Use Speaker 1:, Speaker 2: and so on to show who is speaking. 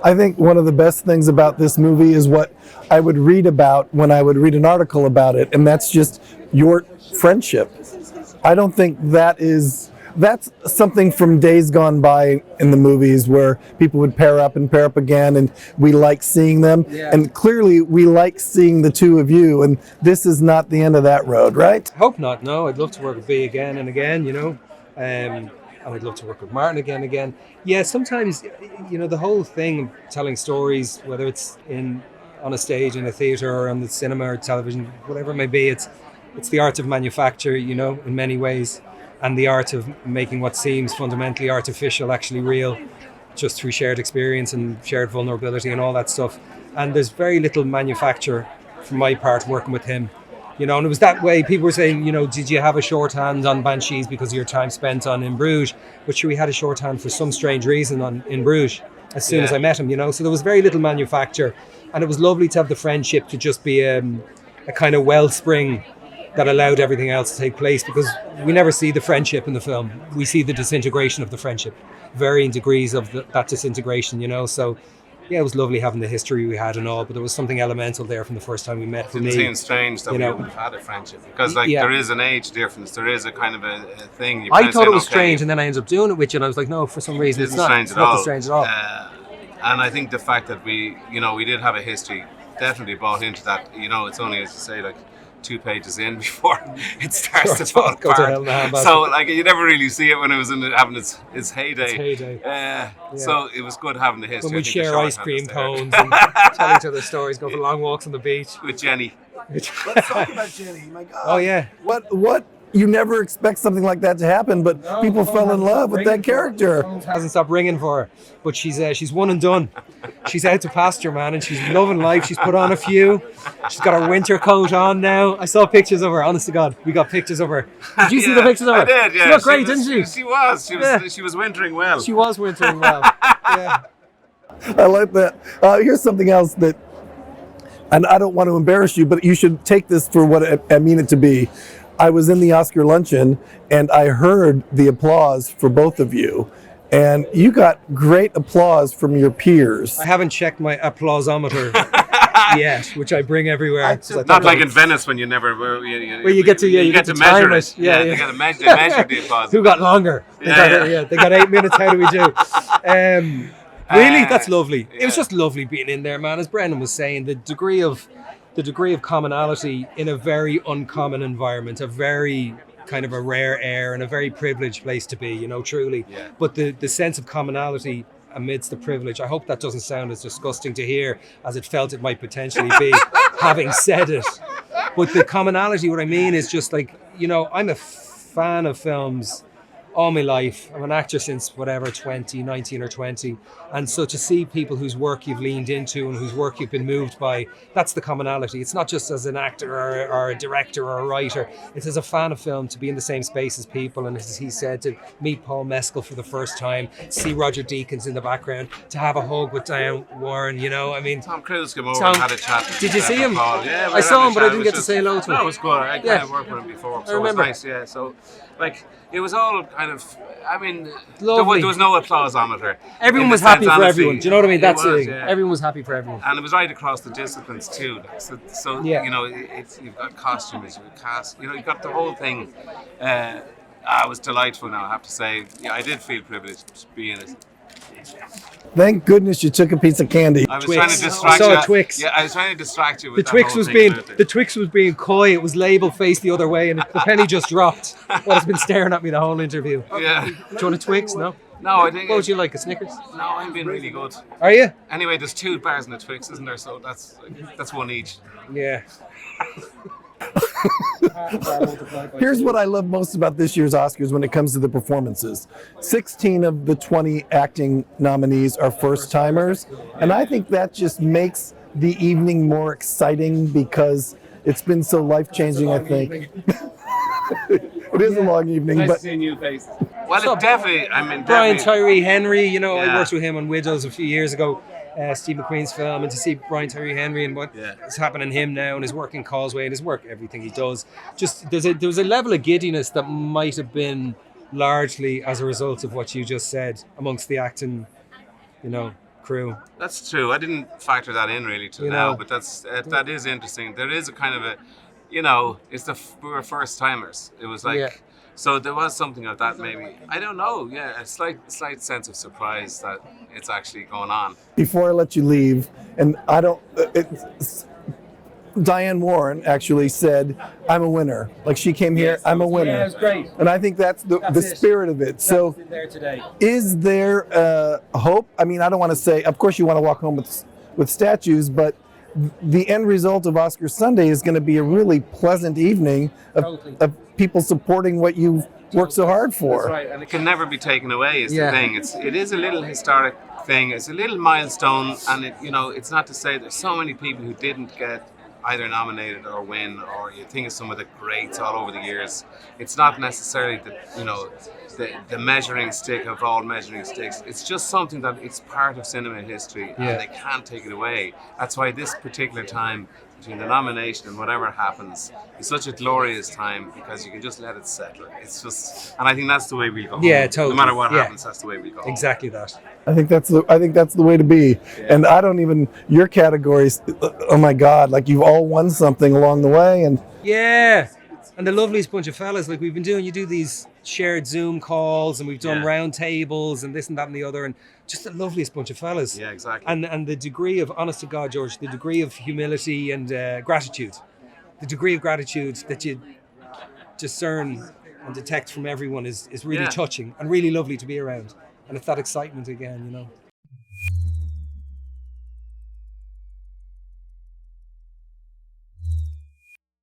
Speaker 1: I think one of the best things about this movie is what I would read about when I would read an article about it, and that's just your friendship. I don't think that's something from days gone by in the movies where people would pair up and pair up again, and we like seeing them. Yeah. And clearly we like seeing the two of you, and this is not the end of that road, right?
Speaker 2: Hope not, no. I'd love to work with B again and again, you know. And I'd love to work with Martin again and again. Yeah, sometimes, you know, the whole thing of telling stories, whether it's on a stage, in a theatre, or on the cinema or television, whatever it may be, it's the art of manufacture, you know, in many ways. And the art of making what seems fundamentally artificial actually real, just through shared experience and shared vulnerability and all that stuff. And there's very little manufacture from my part working with him. You know, and it was that way. People were saying, you know, did you have a shorthand on Banshees because of your time spent on In Bruges? But sure, we had a shorthand for some strange reason on In Bruges as soon as I met him, you know. So there was very little manufacture. And it was lovely to have the friendship to just be a kind of wellspring that allowed everything else to take place, because we never see the friendship in the film. We see the disintegration of the friendship, varying degrees of that disintegration, you know. So yeah, it was lovely having the history we had and all, but there was something elemental there from the first time we met. For
Speaker 3: me,
Speaker 2: it
Speaker 3: seems strange that we would have had a friendship, because there is an age difference. There is a kind of a thing.
Speaker 2: I thought it was strange, and then I ended up doing it with you, and I was like, no, for some reason it's not strange at all.
Speaker 3: And I think the fact that we did have a history definitely bought into that. You know, it's only, as you say, like 2 pages in before it starts to fall apart. So like you never really see it when it was having its heyday. So it was good having the history.
Speaker 2: When we share ice cream cones and tell each other stories, go for long walks on the beach
Speaker 3: with Jenny.
Speaker 1: Let's talk about Jenny. My God.
Speaker 2: Oh yeah.
Speaker 1: What? You never expect something like that to happen, but people fell in love with that character.
Speaker 2: Hasn't stopped ringing for her, but she's one and done. She's out to pasture, man, and she's loving life. She's put on a few. She's got her winter coat on now. I saw pictures of her. Honest to God, we got pictures of her. Did you see the pictures of her?
Speaker 3: I did. Yeah,
Speaker 2: she looked great, didn't she?
Speaker 3: She was. She was wintering well.
Speaker 2: She was wintering well. Yeah.
Speaker 1: I like that. Here's something else that, and I don't want to embarrass you, but you should take this for what I mean it to be. I was in the Oscar Luncheon, and I heard the applause for both of you, and you got great applause from your peers.
Speaker 2: I haven't checked my applausometer yet, which I bring everywhere.
Speaker 3: Not like in Venice when you never where
Speaker 2: you get to measure it.
Speaker 3: Yeah, you got to measure the applause.
Speaker 2: Who got longer? They got 8 minutes. How do we do? Really, that's lovely. Yeah. It was just lovely being in there, man. As Brendan was saying, the degree of commonality in a very uncommon environment, a very kind of a rare air and a very privileged place to be, you know, truly. Yeah. But the sense of commonality amidst the privilege, I hope that doesn't sound as disgusting to hear as it felt it might potentially be, having said it. But the commonality, what I mean is just like, you know, I'm a fan of films all my life. I'm an actor since 19 or 20. And so to see people whose work you've leaned into and whose work you've been moved by, that's the commonality. It's not just as an actor or a director or a writer. It's as a fan of film to be in the same space as people. And as he said, to meet Paul Mescal for the first time, see Roger Deakins in the background, to have a hug with Diane Warren, you know, I mean.
Speaker 3: Tom Cruise came over and had a chat.
Speaker 2: Did you see him?
Speaker 3: Paul. Yeah,
Speaker 2: I saw him, but I didn't get to say hello to him.
Speaker 3: No, it was good. I kind of worked with him before, so it was nice, yeah. So, like, it was all kind of, I mean, there was no applausometer.
Speaker 2: Everyone was happy for everyone. Do you know what I mean? That's it. Yeah. Everyone was happy for everyone.
Speaker 3: And it was right across the disciplines too. So you know, you've got costumes, you've got cast, you know, you've got the whole thing. It was delightful now, I have to say. Yeah, I did feel privileged to be in it.
Speaker 1: Thank goodness you took a piece of candy.
Speaker 3: I was
Speaker 2: Twix.
Speaker 3: trying to distract
Speaker 2: you.
Speaker 3: I saw
Speaker 2: a Twix.
Speaker 3: Yeah, I was trying to distract you with
Speaker 2: the Twix was being coy. It was labelled face the other way, and the penny just dropped. Well, it's been staring at me the whole interview.
Speaker 3: Yeah.
Speaker 2: Do you want a Twix? No.
Speaker 3: No, I think.
Speaker 2: What would you like? A Snickers?
Speaker 3: No, I'm being really good.
Speaker 2: Are you?
Speaker 3: Anyway, there's 2 bars in the Twix, isn't there? So that's one each.
Speaker 2: Yeah.
Speaker 1: Here's what I love most about this year's Oscars when it comes to the performances. 16 of the 20 acting nominees are first-timers, and I think that just makes the evening more exciting because it's been so life-changing, I think. It is a long evening,
Speaker 3: nice
Speaker 1: but
Speaker 3: seeing you face. Well, it definitely. I mean,
Speaker 2: Brian Tyree Henry. You know, I worked with him on Widows a few years ago. Steve McQueen's film, and to see Brian Tyree Henry and what is happening to him now and his work in Causeway and his work, everything he does. Just there was a level of giddiness that might have been largely as a result of what you just said amongst the acting, you know, crew.
Speaker 3: That's true. I didn't factor that in really till
Speaker 2: You
Speaker 3: now,
Speaker 2: know.
Speaker 3: but that is interesting. There is a kind of a, it's we were first timers. It was like,
Speaker 2: Yeah.
Speaker 3: so there was something of that maybe. I don't know. Yeah, a slight sense of surprise that it's actually going on.
Speaker 1: Before I let you leave, and I don't, Diane Warren actually said, "I'm a winner." Like she came here, "I'm a winner."
Speaker 2: Yeah, it was great.
Speaker 1: And I think that's the
Speaker 2: it.
Speaker 1: spirit of it. So,
Speaker 2: There today.
Speaker 1: is there hope? I mean, I don't want to say. Of course, you want to walk home with statues, but the end result of Oscar Sunday is going to be a really pleasant evening
Speaker 2: Totally.
Speaker 1: of people supporting what you've worked so hard for.
Speaker 2: That's right. And
Speaker 3: It can never be taken away. Is
Speaker 2: Yeah.
Speaker 3: the thing. It is a little historic thing. It's a little milestone, and it's not to say there's so many people who didn't get either nominated or win, or you think of some of the greats all over the years. It's not necessarily the measuring stick of all measuring sticks. It's just something that it's part of cinema history,
Speaker 2: Yeah.
Speaker 3: and they can't take it away. That's why this particular time between the nomination and whatever happens is such a glorious time, because you can just let it settle. It's just, and I think that's the way we go.
Speaker 2: Yeah,
Speaker 3: home.
Speaker 2: totally.
Speaker 3: No matter what
Speaker 2: Yeah.
Speaker 3: happens, that's the way we go. home.
Speaker 2: exactly that.
Speaker 1: I think that's the way to be. And I don't even your categories. Oh my God! Like you've all won something along the way, and
Speaker 2: Yeah. And the loveliest bunch of fellas, like we've been doing, you do these shared Zoom calls, and we've done
Speaker 3: Yeah.
Speaker 2: round tables and this and that and the other, and just the loveliest bunch of fellas.
Speaker 3: Yeah, exactly.
Speaker 2: And the degree of, honest to God, George, the degree of humility and gratitude, the degree of gratitude that you discern and detect from everyone is really
Speaker 3: Yeah.
Speaker 2: touching and really lovely to be around. And it's that excitement again,